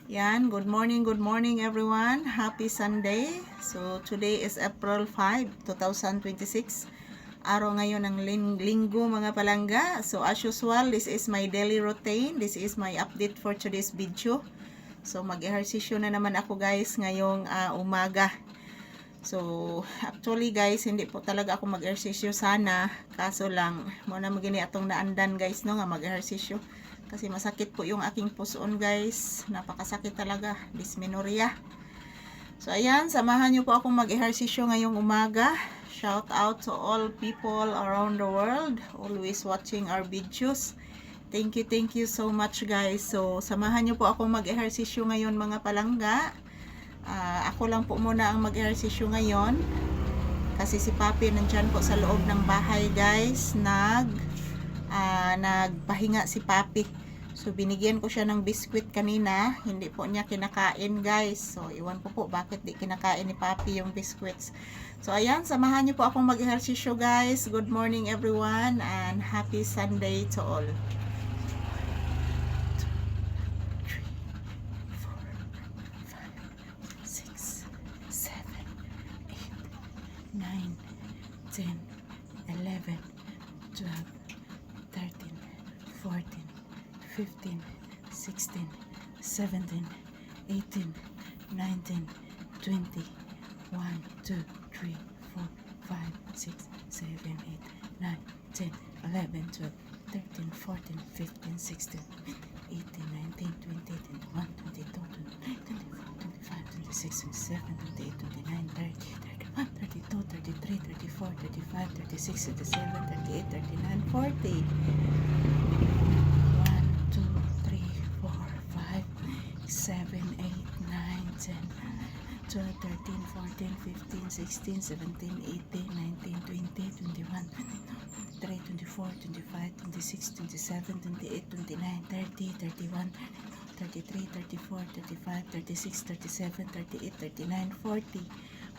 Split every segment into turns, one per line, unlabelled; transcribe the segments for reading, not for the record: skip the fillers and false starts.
Yan, good morning everyone. Happy Sunday. So today is April 5, 2026. Araw ngayon ng linggo mga palangga. So as usual, this is my daily routine. This is my update for today's video. So mag-ehersisyo na naman ako guys ngayong umaga. So actually guys, hindi po talaga ako mag-ehersisyo sana. Kaso lang, muna magini atong naandan guys no nga mag-ehersisyo. Kasi masakit po yung aking puson guys. Napakasakit talaga. Dysmenorrhea. So ayan, samahan nyo po akong mag-ehersisyo ngayong umaga. Shout out to all people around the world. Always watching our videos. Thank you so much guys. So samahan nyo po akong mag-ehersisyo ngayon mga palangga. Ako lang po muna ang mag-ehersisyo ngayon. Kasi si Papi nandyan po sa loob ng bahay guys. Nagpahinga si Papi. So binigyan ko siya ng biskwit kanina. Hindi po niya kinakain guys. So iwan po bakit di kinakain ni Papi yung biskwits. So ayan, samahan niyo po akong mag-ehersisyo guys. Good morning everyone and happy Sunday to all. 9, 10, 11, 12, 13, 14, 15, 16, 17, 18, 19, 20, 1, 2, 3, 4, 5, 6, 7, 8, 9, 10, 11, 12, 13, 14, 15, 16, 18, 19, 20, 21, 22, 23, 24, 25, 26, 27, 28, 29, 30, 31, 32, 33, 34, 35, 36, 37, 38, 39, 40. 7, 8, 9, 10, 12, 13, 14, 15, 16, 17, 18, 19, 20, 21, 23, 24, 25, 26, 27, 28, 29, 30, 31, 33, 34, 35, 36, 37, 38, 39, 40.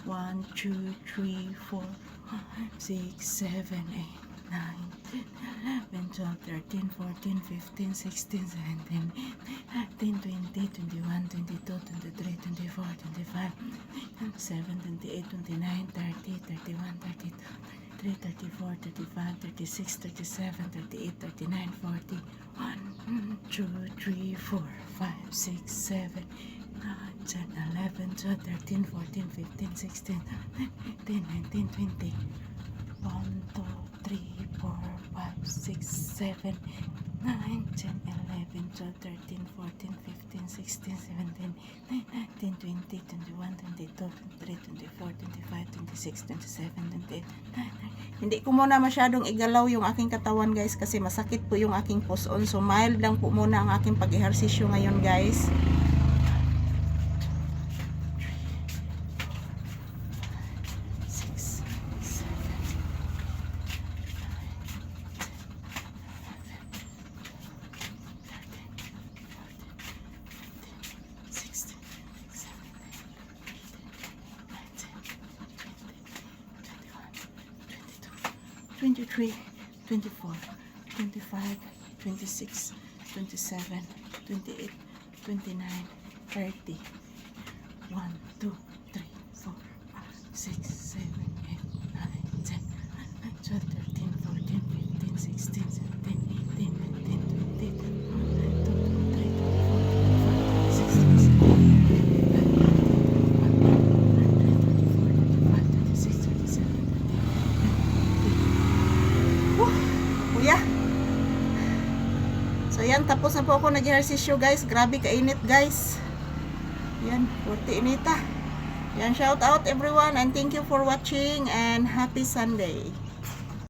1, 2, 3, 4, 6, 7, 8, 9, 10, 12, 13, 14, 15, 16, 17, 18, 20, 21, 22, 23, 24, 25, 27, 28, 29, 30, 31, 32, 33, 34, 35, 36, 37, 38, 39, 40, 1, 2, 3, 4, 5, 6, 7, 9, 10, 11, 12, 13, 14, 15, 16, 17, 18, 19, 20, 1, 2, 3, 4, 5, 6, 7, 9, 10, 11, 12, 13, 14, 15, 16, 17, 19, 20, 21, 22, 23, 24, 25, 26, 27, 28. Hindi ko muna masyadong igalaw yung aking katawan guys kasi masakit po yung aking puson. So mild lang po muna ang aking pag-ehersisyo ngayon guys. 23, 24, 25, 26, 27, 28, 29, 30, 1, 2, 3, 4, 5, 6, 7, 8, 9, 10, 12, 13, 14, 15, 16, 17, 18, 19, 20, 1, 2, 3, 4, 5, 6, 7, 8, 9, 10, 11, 12, 13, 14, 15, 16, 17, 18, 19, 20. Kuya. So yan, tapos na po ako nag-ehersisyo guys. Grabe kainit guys. Yan, purti inita. Yan, shout out everyone and thank you for watching and happy Sunday.